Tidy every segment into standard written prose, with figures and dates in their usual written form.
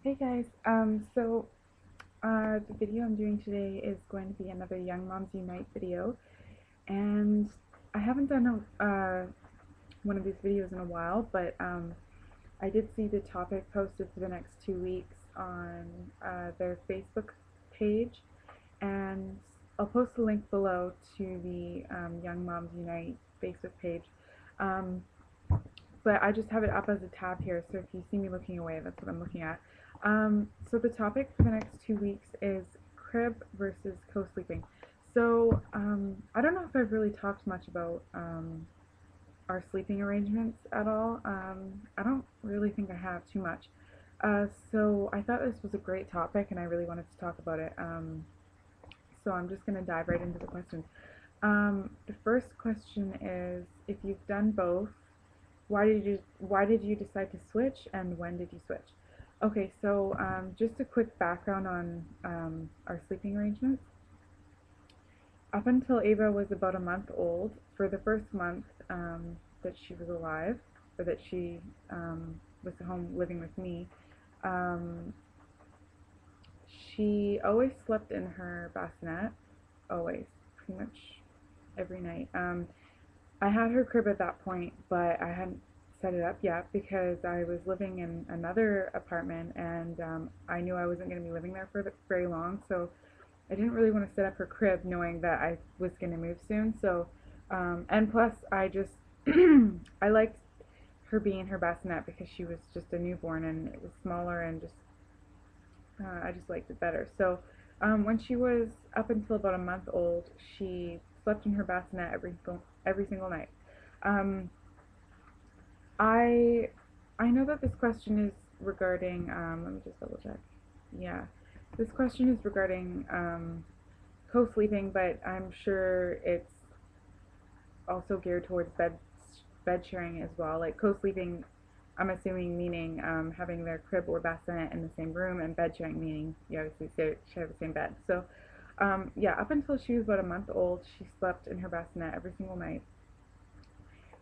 Hey guys, the video I'm doing today is going to be another Young Moms Unite video, and I haven't done one of these videos in a while, but I did see the topic posted for the next 2 weeks on their Facebook page, and I'll post a link below to the Young Moms Unite Facebook page. Um, but I just have it up as a tab here, so if you see me looking away, that's what I'm looking at. So the topic for the next 2 weeks is crib versus co-sleeping. I don't know if I've really talked much about our sleeping arrangements at all. I don't really think I have too much. So I thought this was a great topic, and I really wanted to talk about it. So I'm just going to dive right into the questions. The first question is, if you've done both, why did you decide to switch, and when did you switch? Okay, so just a quick background on our sleeping arrangements. Up until Ava was about a month old, for the first month that she was alive, or that she was home living with me, um, she always slept in her bassinet, always, pretty much every night. I had her crib at that point, but I hadn't set it up yet because I was living in another apartment, and I knew I wasn't going to be living there for very long, so I didn't really want to set up her crib knowing that I was going to move soon. And plus, I just, I liked her being in her bassinet because she was just a newborn and it was smaller, and I just liked it better. When she was up until about a month old, she slept in her bassinet every single night. Um, I I know that this question is regarding. Let me just double check. Yeah, this question is regarding co-sleeping, but I'm sure it's also geared towards bed sharing as well. Like co-sleeping, I'm assuming meaning having their crib or bassinet in the same room, and bed sharing meaning you obviously share the same bed. Yeah, up until she was about a month old, she slept in her bassinet every single night,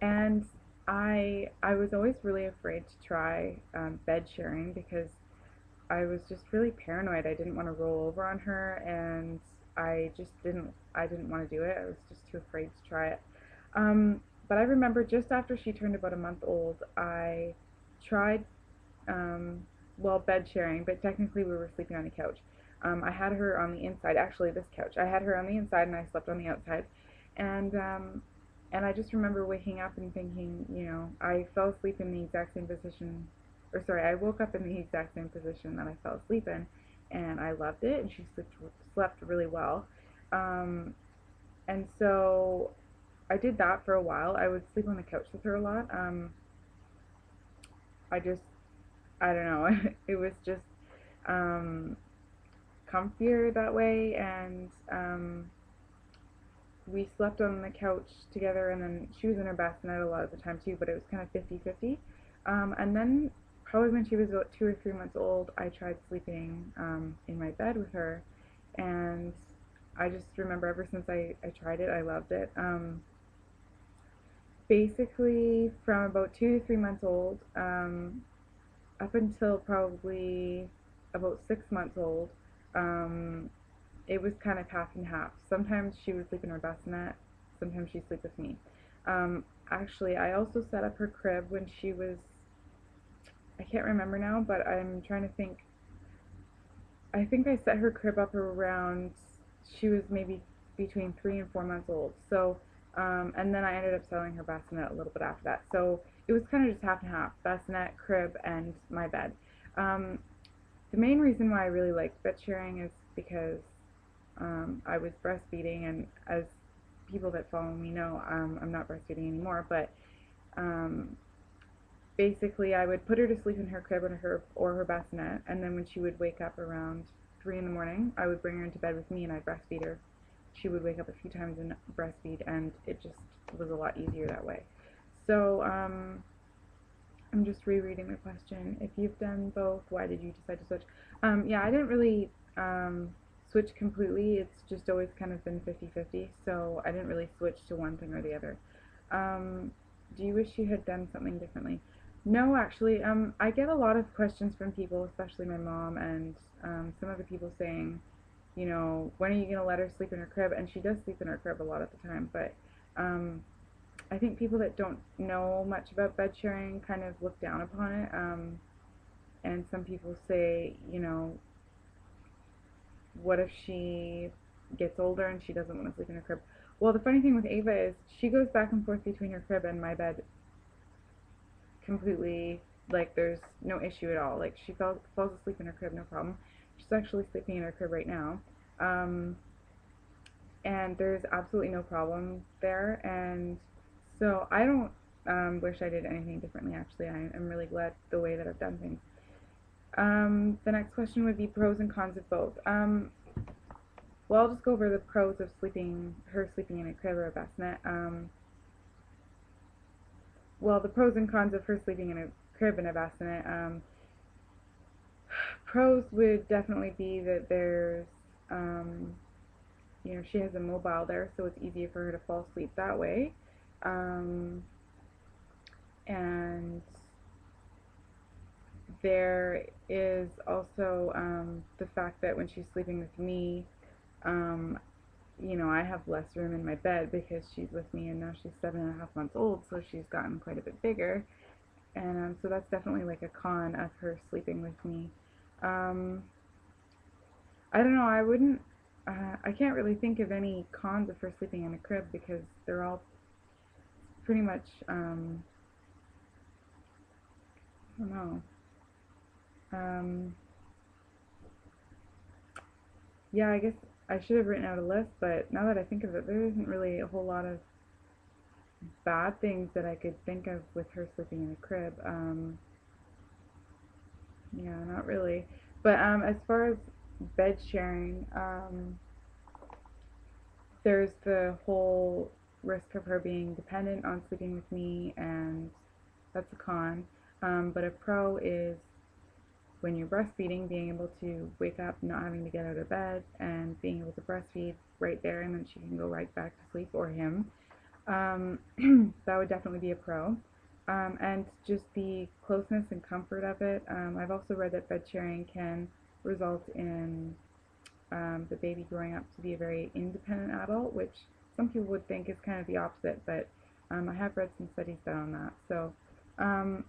and I was always really afraid to try bed sharing because I was just really paranoid. I didn't want to roll over on her, and I didn't want to do it. I was just too afraid to try it. But I remember just after she turned about a month old, I tried um, bed sharing, but technically we were sleeping on a couch. I had her on the inside, actually this couch. I had her on the inside and I slept on the outside. And um, and I just remember waking up and thinking, I fell asleep in the exact same position, or sorry, I woke up in the exact same position that I fell asleep in, and I loved it, and she slept really well. Um, and so I did that for a while. I would sleep on the couch with her a lot. I just, I don't know, it was just um, comfier that way, and we slept on the couch together, and then she was in her bassinet a lot of the time too, but it was kind of 50-50. And then probably when she was about 2 or 3 months old, I tried sleeping in my bed with her, and I just remember ever since I tried it, I loved it. Basically, from about 2 to 3 months old, up until probably about 6 months old, um, it was kind of half and half. Sometimes she would sleep in her bassinet, sometimes she'd sleep with me. Actually, I also set up her crib when she was, I can't remember now, but I'm trying to think. I think I set her crib up around, she was maybe between 3 and 4 months old. And then I ended up selling her bassinet a little bit after that. So it was kind of just half and half, bassinet, crib, and my bed. Um, the main reason why I really liked bed sharing is because I was breastfeeding, and as people that follow me know, I'm not breastfeeding anymore, but um, basically I would put her to sleep in her crib or her bassinet, and then when she would wake up around 3 in the morning, I would bring her into bed with me and I'd breastfeed her. She would wake up a few times and breastfeed, and it just was a lot easier that way. So I'm just rereading the question. If you've done both, why did you decide to switch? Yeah, I didn't really switch completely. It's just always kind of been 50-50, so I didn't really switch to one thing or the other. Um, do you wish you had done something differently? No, actually, I get a lot of questions from people, especially my mom and some other people saying, you know, when are you gonna let her sleep in her crib? And she does sleep in her crib a lot of the time, but um, I think people that don't know much about bed sharing kind of look down upon it. And some people say, you know, what if she gets older and she doesn't want to sleep in her crib? Well, the funny thing with Ava is she goes back and forth between her crib and my bed completely, like there's no issue at all. Like she falls asleep in her crib, no problem. She's actually sleeping in her crib right now. Um, and there's absolutely no problem there. And so I don't wish I did anything differently. Actually, I'm really glad the way that I've done things. The next question would be pros and cons of both. Well, I'll just go over the pros of her sleeping in a crib or a bassinet. Well, the pros and cons of her sleeping in a crib and a bassinet. Pros would definitely be that um, you know, she has a mobile there, so it's easier for her to fall asleep that way. Um, and there is also the fact that when she's sleeping with me, um, you know, I have less room in my bed because she's with me, and now she's 7.5 months old, so she's gotten quite a bit bigger. And so that's definitely like a con of her sleeping with me. Um, I don't know. I wouldn't. I can't really think of any cons of her sleeping in a crib because they're all pretty much. I don't know. Um, yeah, I guess I should have written out a list, but now that I think of it, there isn't really a whole lot of bad things that I could think of with her sleeping in a crib. Yeah, not really. But as far as bed sharing, there's the whole risk of her being dependent on sleeping with me, and that's a con. But a pro is when you're breastfeeding, being able to wake up, not having to get out of bed, and being able to breastfeed right there, and then she can go right back to sleep, or him. Um, that would definitely be a pro. And just the closeness and comfort of it. I've also read that bed sharing can result in the baby growing up to be a very independent adult, which some people would think is kind of the opposite, but I have read some studies done on that. So um,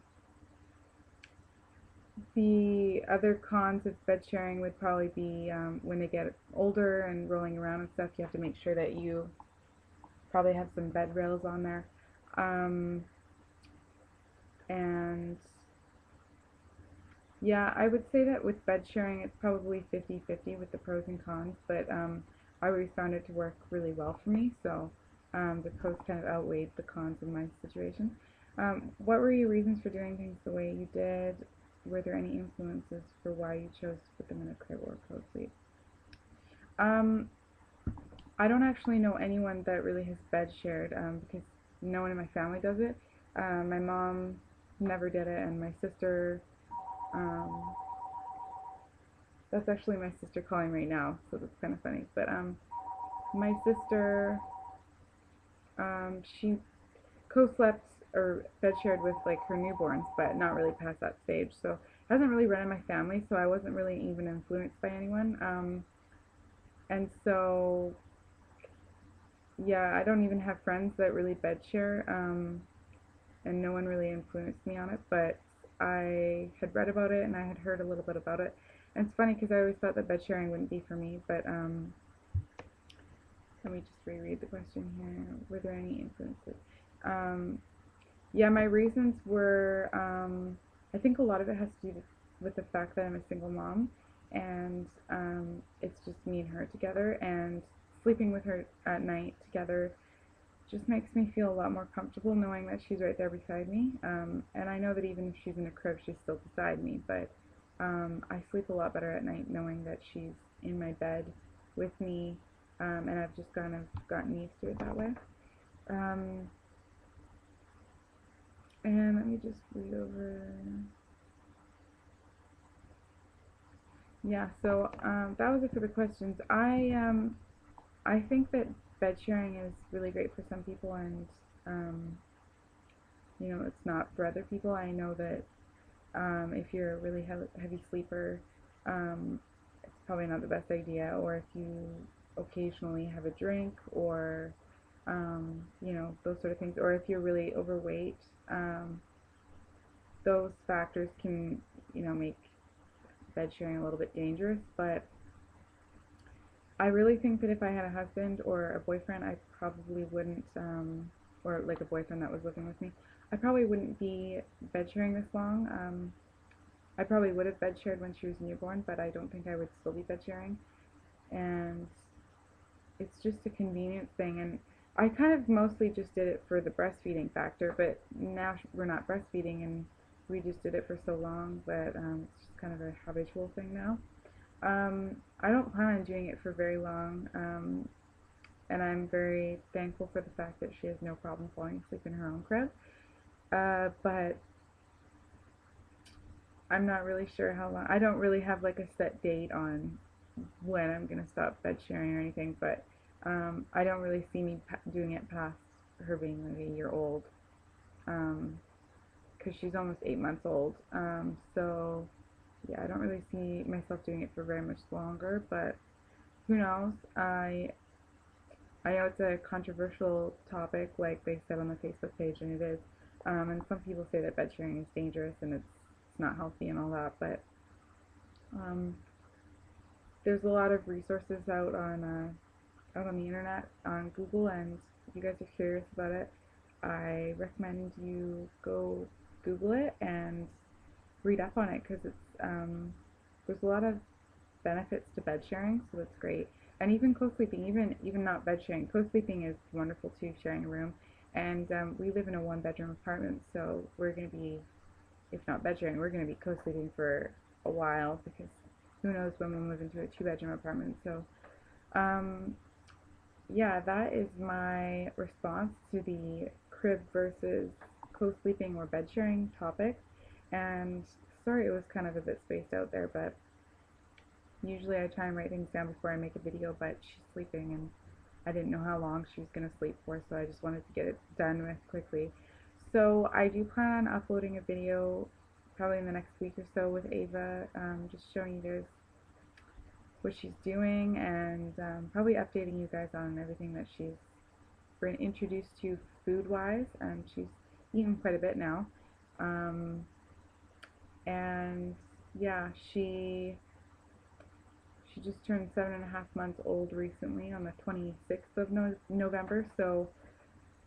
the other cons of bed sharing would probably be when they get older and rolling around and stuff, you have to make sure that you probably have some bed rails on there. Um, and yeah, I would say that with bed sharing, it's probably 50-50 with the pros and cons, but I always found it to work really well for me, so the pros kind of outweighed the cons in my situation. What were your reasons for doing things the way you did? Were there any influences for why you chose to put them in a crib or co-sleep? Um, I don't actually know anyone that really has bed shared because no one in my family does it. My mom never did it, and my sister um, that's actually my sister calling right now, so that's kind of funny. But my sister, she co-slept or bed shared with like her newborns, but not really past that stage. So it hasn't really run in my family, so I wasn't really even influenced by anyone. And so yeah, I don't even have friends that really bed share, and no one really influenced me on it. But I had read about it and I had heard a little bit about it. And it's funny because I always thought that bed sharing wouldn't be for me, but let me just reread the question here. Were there any influences? Um, yeah, my reasons were, I think a lot of it has to do with the fact that I'm a single mom, and it's just me and her together, and sleeping with her at night together just makes me feel a lot more comfortable knowing that she's right there beside me. And I know that even if she's in a crib, she's still beside me, but I sleep a lot better at night knowing that she's in my bed with me, and I've just kind of gotten used to it that way. Um, and let me just read over. Yeah, so that was it for the questions. I think that bed sharing is really great for some people, and um, it's not for other people. I know that if you're a really heavy sleeper, it's probably not the best idea. Or if you occasionally have a drink, or those sort of things. Or if you're really overweight, those factors can, make bed sharing a little bit dangerous. But I really think that if I had a husband or a boyfriend, I probably wouldn't, or like a boyfriend that was living with me, I probably wouldn't be bed sharing this long. I probably would have bed shared when she was newborn, but I don't think I would still be bed sharing. And it's just a convenience thing. And I kind of mostly just did it for the breastfeeding factor, but now we're not breastfeeding, and we just did it for so long that it's just kind of a habitual thing now. I don't plan on doing it for very long, and I'm very thankful for the fact that she has no problem falling asleep in her own crib. But I'm not really sure how long. I don't really have like a set date on when I'm gonna stop bed sharing or anything, but I don't really see me doing it past her being like a year old, because she's almost 8 months old. So yeah, I don't really see myself doing it for very much longer, but who knows? I know it's a controversial topic, like they said on the Facebook page, and it is. And some people say that bed sharing is dangerous and it's not healthy and all that, but um, there's a lot of resources out on the internet, on Google, and if you guys are curious about it, I recommend you go Google it and read up on it, because there's a lot of benefits to bed sharing, so that's great. And even co-sleeping, even not bed sharing, co-sleeping is wonderful too, sharing a room. And we live in a one-bedroom apartment, so we're going to be, if not bed sharing, we're going to be co-sleeping for a while, because who knows when we'll move into a two-bedroom apartment. So um, yeah, that is my response to the crib versus co-sleeping or bed sharing topic. And sorry it was kind of a bit spaced out there, but usually I try and write things down before I make a video, but she's sleeping and I didn't know how long she was going to sleep for, so I just wanted to get it done with quickly. So I do plan on uploading a video probably in the next week or so with Ava, just showing you guys what she's doing, and probably updating you guys on everything that she's been introduced to food-wise. She's eaten quite a bit now. Um, and yeah, she just turned 7.5 months old recently on the 26th of November, so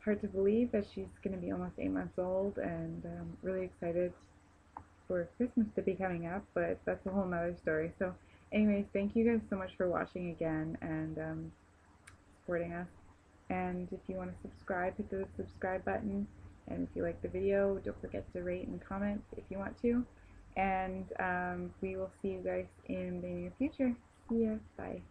hard to believe that she's going to be almost 8 months old, and really excited for Christmas to be coming up, but that's a whole nother story. So anyways, thank you guys so much for watching again, and supporting us. And if you want to subscribe, hit the subscribe button. And if you like the video, don't forget to rate and comment if you want to. And we will see you guys in the near future. See ya. Bye.